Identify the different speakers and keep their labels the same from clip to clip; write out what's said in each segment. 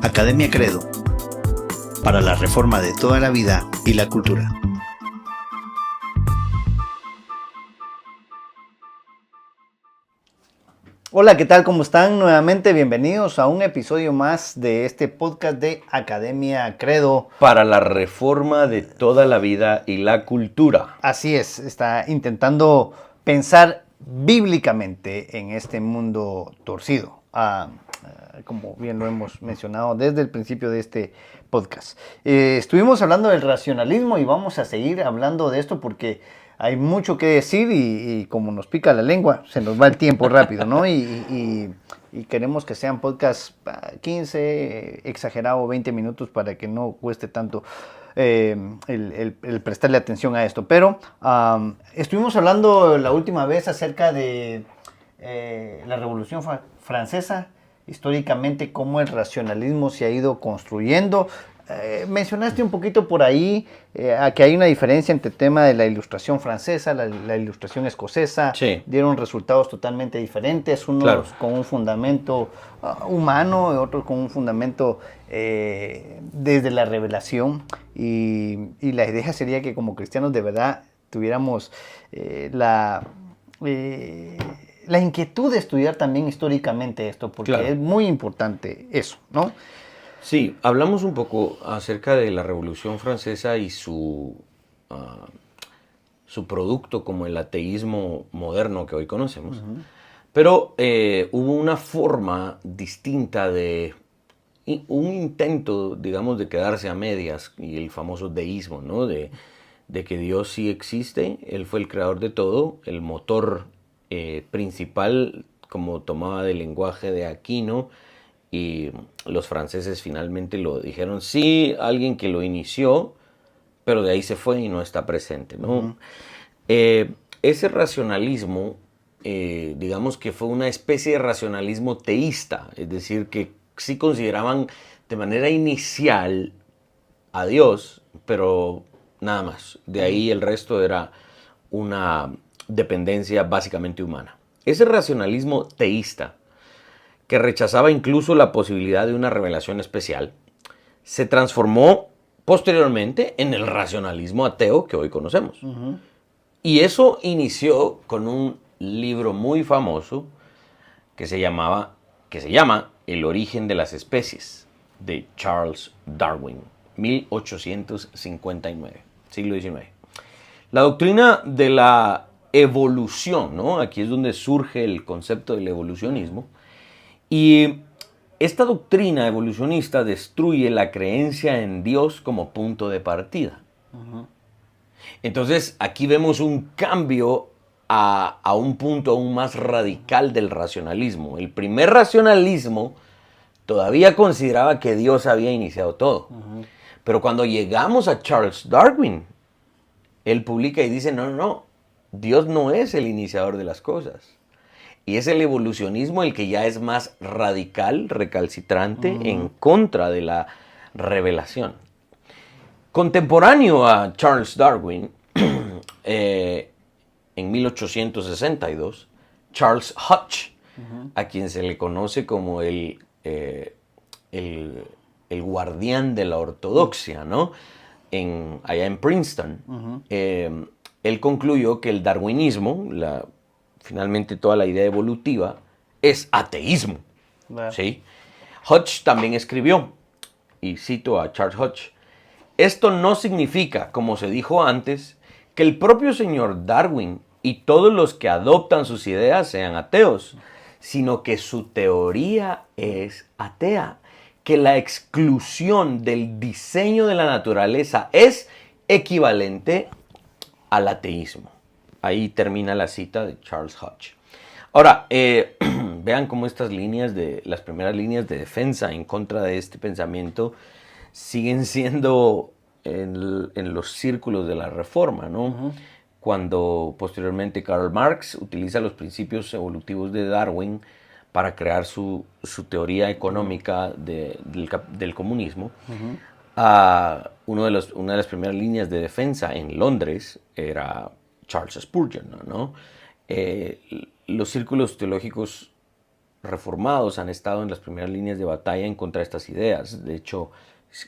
Speaker 1: Academia Credo, para la reforma de toda la vida y la cultura. Hola, ¿qué tal? ¿Cómo están? Nuevamente bienvenidos a un episodio más de este podcast de Academia Credo.
Speaker 2: Para la reforma de toda la vida y la cultura.
Speaker 1: Así es, está intentando pensar bíblicamente en este mundo torcido. Como bien lo hemos mencionado desde el principio de este podcast. Estuvimos hablando del racionalismo y vamos a seguir hablando de esto porque hay mucho que decir y como nos pica la lengua, se nos va el tiempo rápido, ¿no? Y queremos que sean podcasts 15, exagerado 20 minutos para que no cueste tanto el prestarle atención a esto. Pero estuvimos hablando la última vez acerca de la Revolución Francesa, históricamente cómo el racionalismo se ha ido construyendo. Mencionaste un poquito por ahí que hay una diferencia entre el tema de la Ilustración francesa, la Ilustración escocesa.
Speaker 2: Sí.
Speaker 1: Dieron resultados totalmente diferentes, unos con un fundamento humano y otros con un fundamento desde la revelación. Y la idea sería que como cristianos de verdad tuviéramos la inquietud de estudiar también históricamente esto, porque es muy importante eso, ¿no?
Speaker 2: Sí, hablamos un poco acerca de la Revolución Francesa y su producto como el ateísmo moderno que hoy conocemos. Uh-huh. Pero hubo una forma distinta un intento, digamos, de quedarse a medias, y el famoso deísmo, ¿no? De que Dios sí existe, Él fue el creador de todo, el motor principal, como tomaba del lenguaje de Aquino, y los franceses finalmente lo dijeron, sí, alguien que lo inició, pero de ahí se fue y no está presente, ¿no? Uh-huh. Ese racionalismo, digamos que fue una especie de racionalismo teísta, es decir, que sí consideraban de manera inicial a Dios, pero nada más. De ahí el resto era una dependencia básicamente humana. Ese racionalismo teísta, que rechazaba incluso la posibilidad de una revelación especial, se transformó posteriormente en el racionalismo ateo que hoy conocemos. Uh-huh. Y eso inició con un libro muy famoso que se llama El origen de las especies, de Charles Darwin, 1859, siglo XIX. La doctrina de la evolución, ¿no? Aquí es donde surge el concepto del evolucionismo. Y esta doctrina evolucionista destruye la creencia en Dios como punto de partida. Uh-huh. Entonces, aquí vemos un cambio a un punto aún más radical del racionalismo. El primer racionalismo todavía consideraba que Dios había iniciado todo. Uh-huh. Pero cuando llegamos a Charles Darwin, él publica y dice, no, Dios no es el iniciador de las cosas. Y es el evolucionismo el que ya es más radical, recalcitrante, en contra de la revelación. Contemporáneo a Charles Darwin, en 1862, Charles Hodge, a quien se le conoce como el guardián de la ortodoxia, ¿no? Allá en Princeton, él concluyó que el darwinismo, finalmente toda la idea evolutiva, es ateísmo. ¿Sí? Hodge también escribió, y cito a Charles Hodge, esto no significa, como se dijo antes, que el propio señor Darwin y todos los que adoptan sus ideas sean ateos, sino que su teoría es atea, que la exclusión del diseño de la naturaleza es equivalente al ateísmo. Ahí termina la cita de Charles Hodge. Ahora, vean cómo las primeras líneas de defensa en contra de este pensamiento siguen siendo en los círculos de la Reforma, ¿no? Uh-huh. Cuando posteriormente Karl Marx utiliza los principios evolutivos de Darwin para crear su teoría económica del comunismo. Uh-huh. Una de las primeras líneas de defensa en Londres era Charles Spurgeon, ¿no? Los círculos teológicos reformados han estado en las primeras líneas de batalla en contra de estas ideas. De hecho,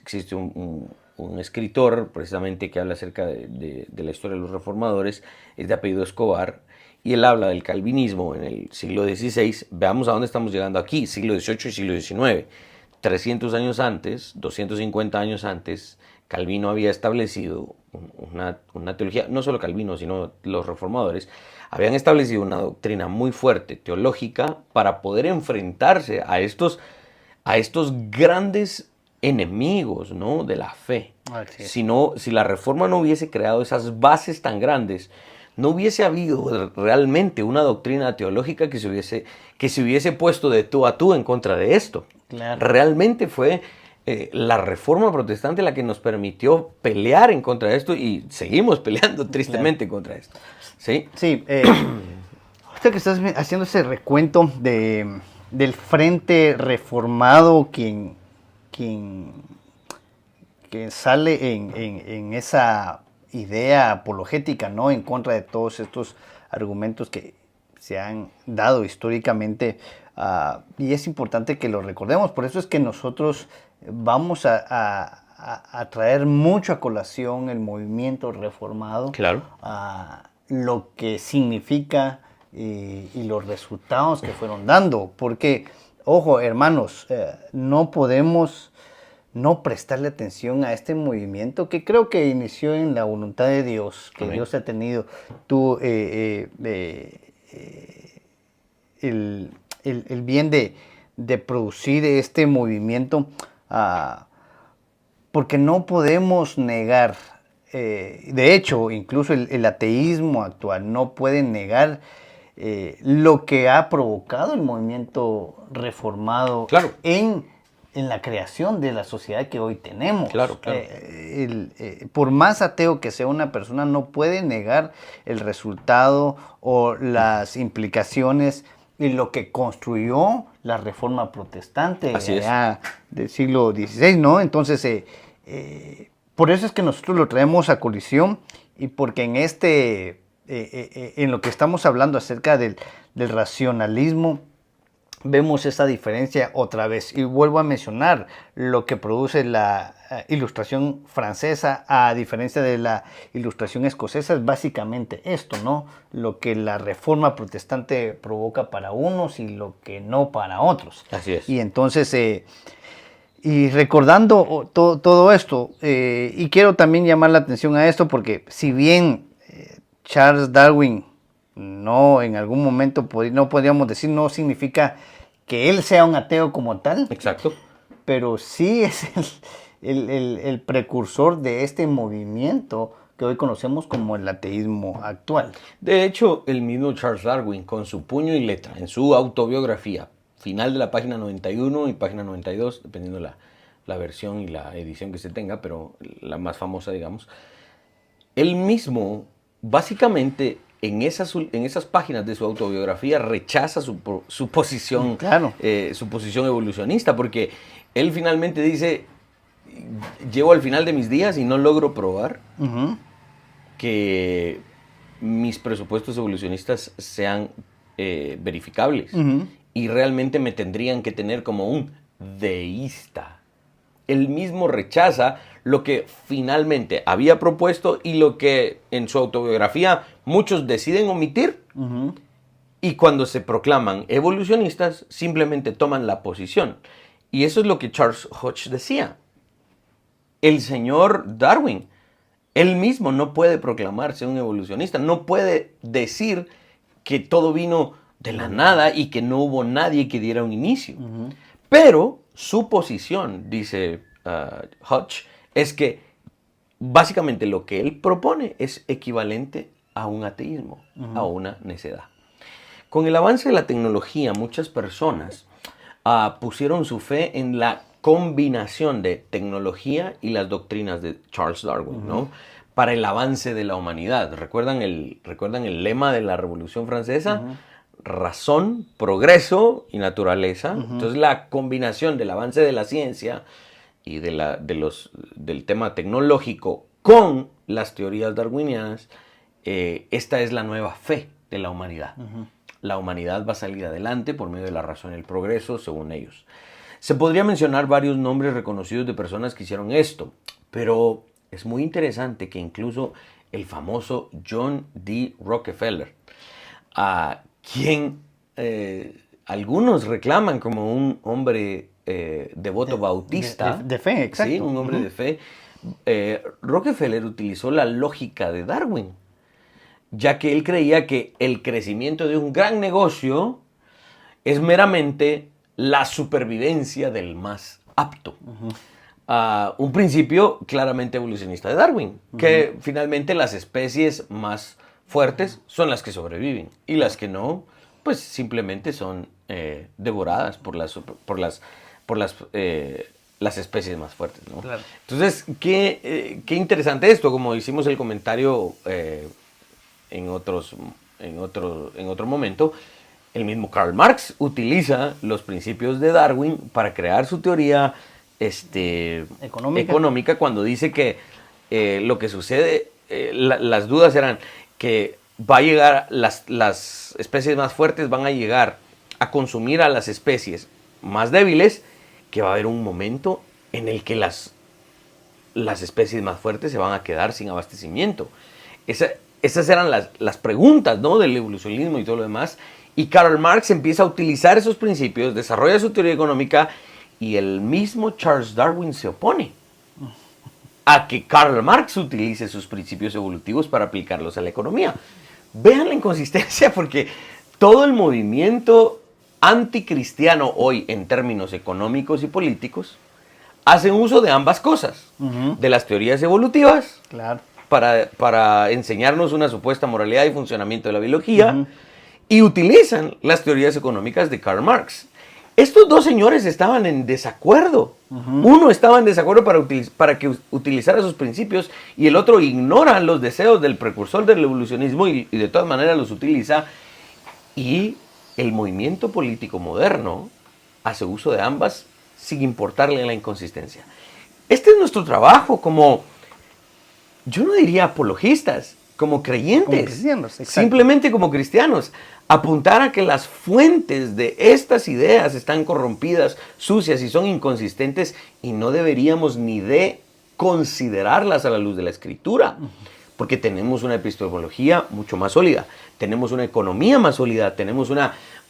Speaker 2: existe un escritor precisamente que habla acerca de la historia de los reformadores, es de apellido Escobar, y él habla del calvinismo en el siglo XVI. Veamos a dónde estamos llegando aquí, siglo XVIII y siglo XIX. 300 años antes, 250 años antes, Calvino había establecido una teología, no solo Calvino, sino los reformadores, habían establecido una doctrina muy fuerte teológica para poder enfrentarse a estos grandes enemigos, ¿no?, de la fe. Si la reforma no hubiese creado esas bases tan grandes, no hubiese habido realmente una doctrina teológica que se hubiese puesto de tú a tú en contra de esto.
Speaker 1: Claro.
Speaker 2: Realmente fue la reforma protestante la que nos permitió pelear en contra de esto, y seguimos peleando tristemente contra esto. Sí,
Speaker 1: sí. Ahorita que estás haciendo ese recuento del Frente Reformado, quien sale en esa idea apologética, ¿no?, en contra de todos estos argumentos que se han dado históricamente, y es importante que lo recordemos. Por eso es que nosotros vamos a traer mucho a colación el movimiento reformado,
Speaker 2: claro,
Speaker 1: lo que significa y los resultados que fueron dando, porque, ojo, hermanos, no podemos no prestarle atención a este movimiento que creo que inició en la voluntad de Dios, que Dios ha tenido el bien de producir este movimiento, porque no podemos negar, de hecho, incluso el ateísmo actual no puede negar lo que ha provocado el movimiento reformado,
Speaker 2: claro,
Speaker 1: en la creación de la sociedad que hoy tenemos.
Speaker 2: Claro.
Speaker 1: Por más ateo que sea una persona, no puede negar el resultado o las implicaciones y lo que construyó la Reforma Protestante del siglo XVI, ¿no? Entonces, por eso es que nosotros lo traemos a colisión, y porque en lo que estamos hablando acerca del racionalismo, vemos esa diferencia otra vez. Y vuelvo a mencionar lo que produce la Ilustración francesa, a diferencia de la Ilustración escocesa, es básicamente esto, ¿no? Lo que la Reforma Protestante provoca para unos y lo que no para otros.
Speaker 2: Así es.
Speaker 1: Y entonces, y recordando todo esto, y quiero también llamar la atención a esto, porque si bien Charles Darwin no, en algún momento no podríamos decir, no significa que él sea un ateo como tal.
Speaker 2: Exacto.
Speaker 1: Pero sí es el precursor de este movimiento que hoy conocemos como el ateísmo actual.
Speaker 2: De hecho, el mismo Charles Darwin, con su puño y letra, en su autobiografía, final de la página 91 y página 92, dependiendo la versión y la edición que se tenga, pero la más famosa, digamos, él mismo, básicamente, en esas páginas de su autobiografía rechaza su posición,
Speaker 1: claro,
Speaker 2: su posición evolucionista, porque él finalmente dice: llego al final de mis días y no logro probar que mis presupuestos evolucionistas sean verificables, y realmente me tendrían que tener como un deísta. Él mismo rechaza lo que finalmente había propuesto y lo que en su autobiografía muchos deciden omitir, y cuando se proclaman evolucionistas simplemente toman la posición. Y eso es lo que Charles Hodge decía. El señor Darwin, él mismo no puede proclamarse un evolucionista, no puede decir que todo vino de la nada y que no hubo nadie que diera un inicio. Pero su posición, dice Hodge, es que básicamente lo que él propone es equivalente a un ateísmo, a una necedad. Con el avance de la tecnología, muchas personas pusieron su fe en la combinación de tecnología y las doctrinas de Charles Darwin, ¿no?, para el avance de la humanidad. ¿Recuerdan el lema de la Revolución Francesa? Razón, progreso y naturaleza. Entonces, la combinación del avance de la ciencia y del tema tecnológico con las teorías darwinianas, esta es la nueva fe de la humanidad. la humanidad va a salir adelante por medio de la razón y el progreso, según ellos. Se podría mencionar varios nombres reconocidos de personas que hicieron esto, pero es muy interesante que incluso el famoso John D. Rockefeller, a quien algunos reclaman como un hombre devoto bautista.
Speaker 1: De fe, exacto.
Speaker 2: Sí, un hombre de fe. Rockefeller utilizó la lógica de Darwin, ya que él creía que el crecimiento de un gran negocio es meramente la supervivencia del más apto. Un principio claramente evolucionista de Darwin, que finalmente las especies más fuertes son las que sobreviven y las que no, pues simplemente son devoradas por las especies más fuertes, ¿no?
Speaker 1: Claro.
Speaker 2: Entonces, qué interesante esto, como hicimos el comentario en otro momento. El mismo Karl Marx utiliza los principios de Darwin para crear su teoría económica cuando dice que lo que sucede, las dudas eran que va a llegar, las especies más fuertes van a llegar a consumir a las especies más débiles, que va a haber un momento en el que las especies más fuertes se van a quedar sin abastecimiento. Esas eran las preguntas, ¿no?, del evolucionismo y todo lo demás. Y Karl Marx empieza a utilizar esos principios, desarrolla su teoría económica, y el mismo Charles Darwin se opone a que Karl Marx utilice sus principios evolutivos para aplicarlos a la economía. Vean la inconsistencia, porque todo el movimiento anticristiano hoy en términos económicos y políticos hace uso de ambas cosas, de las teorías evolutivas,
Speaker 1: claro,
Speaker 2: para enseñarnos una supuesta moralidad y funcionamiento de la biología, y utilizan las teorías económicas de Karl Marx. Estos dos señores estaban en desacuerdo. Uno estaba en desacuerdo para que utilizara sus principios, y el otro ignora los deseos del precursor del evolucionismo y de todas maneras los utiliza. Y el movimiento político moderno hace uso de ambas sin importarle la inconsistencia. Este es nuestro trabajo como, yo no diría apologistas, como creyentes,
Speaker 1: como cristianos,
Speaker 2: simplemente como cristianos, apuntar a que las fuentes de estas ideas están corrompidas, sucias y son inconsistentes, y no deberíamos ni de considerarlas a la luz de la Escritura, porque tenemos una epistemología mucho más sólida, tenemos una economía más sólida, tenemos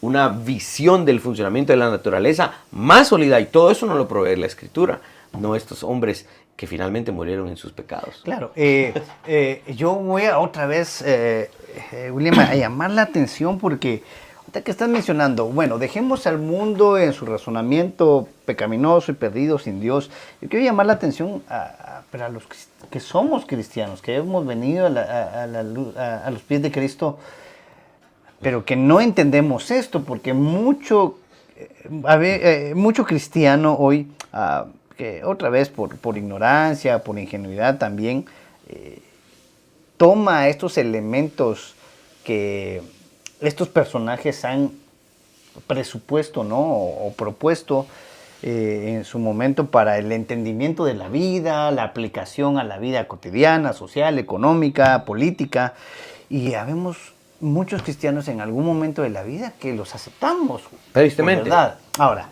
Speaker 2: una visión del funcionamiento de la naturaleza más sólida, y todo eso no lo provee la Escritura, no estos hombres que finalmente murieron en sus pecados.
Speaker 1: Claro, yo voy a otra vez, William, a llamar la atención, porque ahorita que estás mencionando, bueno, dejemos al mundo en su razonamiento pecaminoso y perdido sin Dios. Yo quiero llamar la atención para los que somos cristianos, que hemos venido a los pies de Cristo, pero que no entendemos esto, porque mucho cristiano hoy, que otra vez por ignorancia, por ingenuidad también, toma estos elementos que estos personajes han presupuesto, ¿no?, o propuesto en su momento para el entendimiento de la vida, la aplicación a la vida cotidiana, social, económica, política, y habemos muchos cristianos en algún momento de la vida que los aceptamos.
Speaker 2: Tristemente.
Speaker 1: ¿Verdad? Ahora,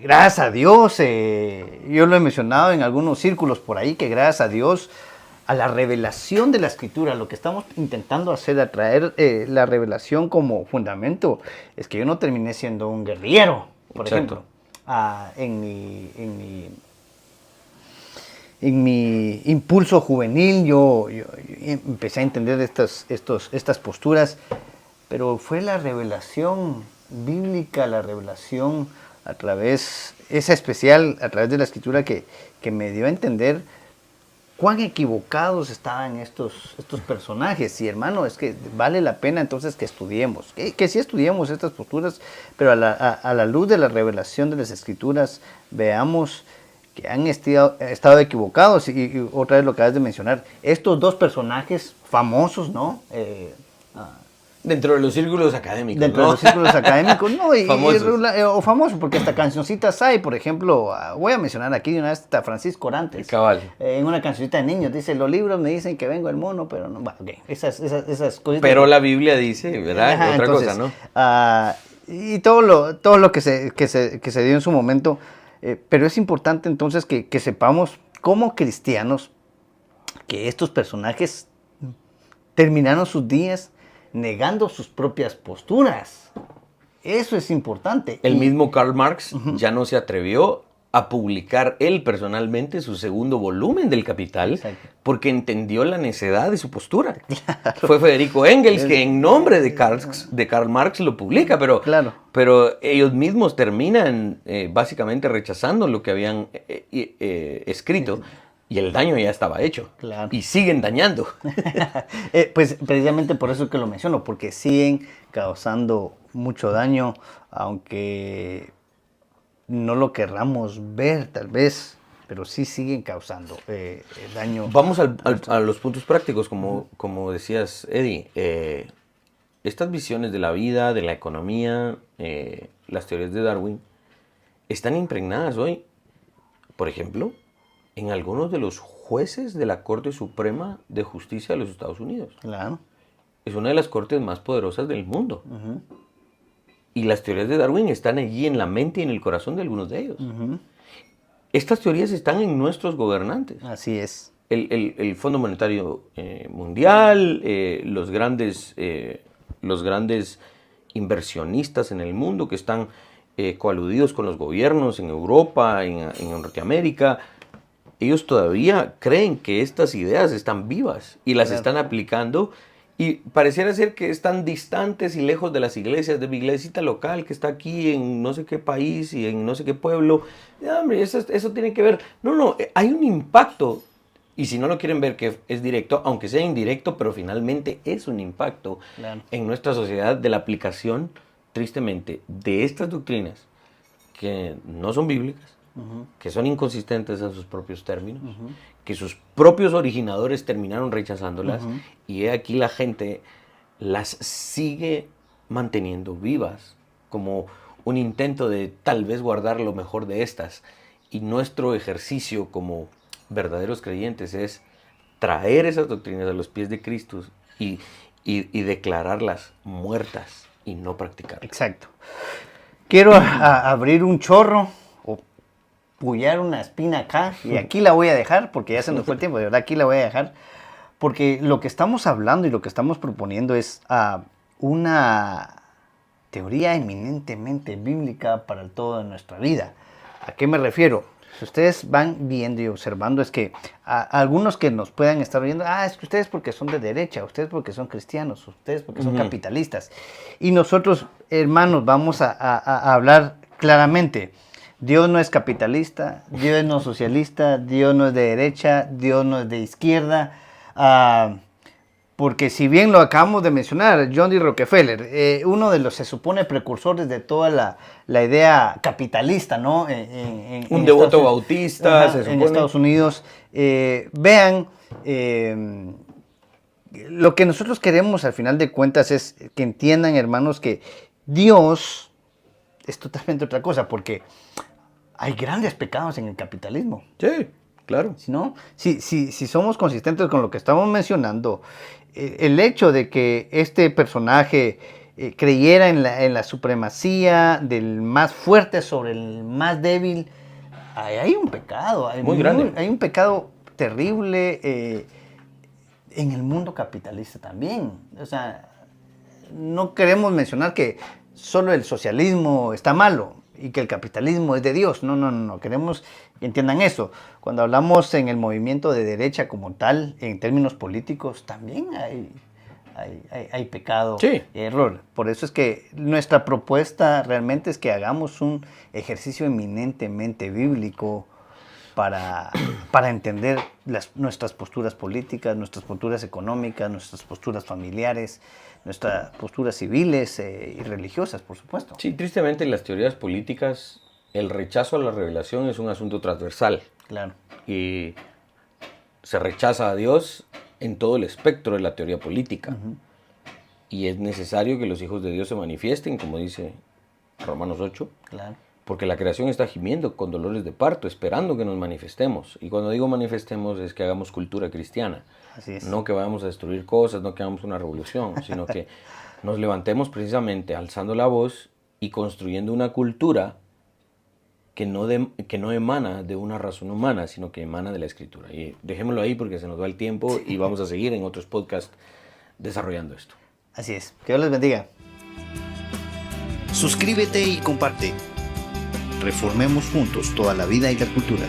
Speaker 1: gracias a Dios, yo lo he mencionado en algunos círculos por ahí, que gracias a Dios, a la revelación de la Escritura, lo que estamos intentando hacer, atraer la revelación como fundamento, es que yo no terminé siendo un guerrillero, por ejemplo. En mi impulso juvenil, yo empecé a entender estas posturas, pero fue la revelación bíblica, la revelación a través de la Escritura que me dio a entender cuán equivocados estaban estos personajes. Y hermano, es que vale la pena entonces que estudiemos, que sí estudiemos estas posturas, pero a la luz de la revelación de las Escrituras veamos que han estado equivocados. Y otra vez lo que acabas de mencionar, estos dos personajes famosos, ¿no?
Speaker 2: Dentro de los círculos académicos,
Speaker 1: Dentro
Speaker 2: ¿no?
Speaker 1: de los círculos académicos, no,
Speaker 2: Famosos.
Speaker 1: o famoso, porque hasta cancioncitas hay, por ejemplo, voy a mencionar aquí de una vez a Francisco Orantes.
Speaker 2: Cabal.
Speaker 1: En una cancioncita de niños, dice, los libros me dicen que vengo el mono, pero no, bueno, ok, esas cositas.
Speaker 2: Pero la Biblia dice, ¿verdad?
Speaker 1: Ajá,
Speaker 2: Otra
Speaker 1: entonces,
Speaker 2: cosa, ¿no?
Speaker 1: Y todo lo que se dio en su momento, pero es importante entonces que sepamos como cristianos que estos personajes terminaron sus días negando sus propias posturas. Eso es importante.
Speaker 2: El mismo Karl Marx ya no se atrevió a publicar él personalmente su segundo volumen del Capital.
Speaker 1: Exacto.
Speaker 2: Porque entendió la necedad de su postura. Claro. Fue Federico Engels que en nombre de Karl Marx lo publica, pero ellos mismos terminan básicamente rechazando lo que habían escrito. Y el daño ya estaba hecho.
Speaker 1: Claro.
Speaker 2: Y siguen dañando.
Speaker 1: Pues precisamente por eso que lo menciono, porque siguen causando mucho daño, aunque no lo querramos ver tal vez, pero sí siguen causando daño.
Speaker 2: Vamos a los puntos prácticos, como decías, Eddie. Estas visiones de la vida, de la economía, las teorías de Darwin, están impregnadas hoy, por ejemplo, en algunos de los jueces de la Corte Suprema de Justicia de los Estados Unidos.
Speaker 1: Claro.
Speaker 2: Es una de las cortes más poderosas del mundo. Y las teorías de Darwin están allí en la mente y en el corazón de algunos de ellos. Estas teorías están en nuestros gobernantes.
Speaker 1: Así es.
Speaker 2: El Fondo Monetario Mundial, los grandes inversionistas en el mundo que están coaludidos con los gobiernos en Europa, en Norteamérica. Ellos todavía creen que estas ideas están vivas y las están aplicando, y pareciera ser que están distantes y lejos de las iglesias, de mi iglesita local que está aquí en no sé qué país y en no sé qué pueblo. Hombre, eso tiene que ver. No, hay un impacto, y si no lo quieren ver que es directo, aunque sea indirecto, pero finalmente es un impacto en nuestra sociedad de la aplicación, tristemente, de estas doctrinas que no son bíblicas, que son inconsistentes en sus propios términos, que sus propios originadores terminaron rechazándolas, y aquí la gente las sigue manteniendo vivas como un intento de tal vez guardar lo mejor de estas. Y nuestro ejercicio como verdaderos creyentes es traer esas doctrinas a los pies de Cristo y declararlas muertas y no practicarlas.
Speaker 1: Exacto. Quiero abrir un chorro o pullar una espina acá, y aquí la voy a dejar porque ya se nos fue el tiempo, de verdad aquí la voy a dejar, porque lo que estamos hablando y lo que estamos proponiendo es una teoría eminentemente bíblica para el todo de nuestra vida. ¿A qué me refiero? Si ustedes van viendo y observando, es que algunos que nos puedan estar viendo, es que ustedes porque son de derecha, ustedes porque son cristianos, ustedes porque son capitalistas. Y nosotros, hermanos, vamos a hablar claramente. Dios no es capitalista, Dios no es socialista, Dios no es de derecha, Dios no es de izquierda. Porque si bien lo acabamos de mencionar, John D. Rockefeller, uno de los, se supone, precursores de toda la idea capitalista, ¿no?
Speaker 2: Un devoto bautista,
Speaker 1: se supone. En Estados Unidos. Vean, lo que nosotros queremos al final de cuentas es que entiendan, hermanos, que Dios es totalmente otra cosa, porque hay grandes pecados en el capitalismo.
Speaker 2: Sí, claro.
Speaker 1: ¿No? Si somos consistentes con lo que estamos mencionando, el hecho de que este personaje creyera en la supremacía del más fuerte sobre el más débil, hay un pecado.
Speaker 2: Muy grande.
Speaker 1: Hay un pecado terrible en el mundo capitalista también. O sea, no queremos mencionar que solo el socialismo está malo y que el capitalismo es de Dios. No. Queremos que entiendan eso. Cuando hablamos en el movimiento de derecha como tal, en términos políticos, también hay pecado, error. Por eso es que nuestra propuesta realmente es que hagamos un ejercicio eminentemente bíblico para entender nuestras posturas políticas, nuestras posturas económicas, nuestras posturas familiares, nuestras posturas civiles y religiosas, por supuesto.
Speaker 2: Sí, tristemente en las teorías políticas el rechazo a la revelación es un asunto transversal.
Speaker 1: Claro.
Speaker 2: Y se rechaza a Dios en todo el espectro de la teoría política. y es necesario que los hijos de Dios se manifiesten, como dice Romanos 8.
Speaker 1: Claro.
Speaker 2: Porque la creación está gimiendo con dolores de parto, esperando que nos manifestemos. Y cuando digo manifestemos es que hagamos cultura cristiana.
Speaker 1: Así es.
Speaker 2: No que vayamos a destruir cosas, no que hagamos una revolución, sino que nos levantemos precisamente alzando la voz y construyendo una cultura que no emana de una razón humana, sino que emana de la Escritura. Y dejémoslo ahí porque se nos va el tiempo y vamos a seguir en otros podcasts desarrollando esto.
Speaker 1: Así es. Que Dios les bendiga.
Speaker 3: Suscríbete y comparte. Reformemos juntos toda la vida y la cultura.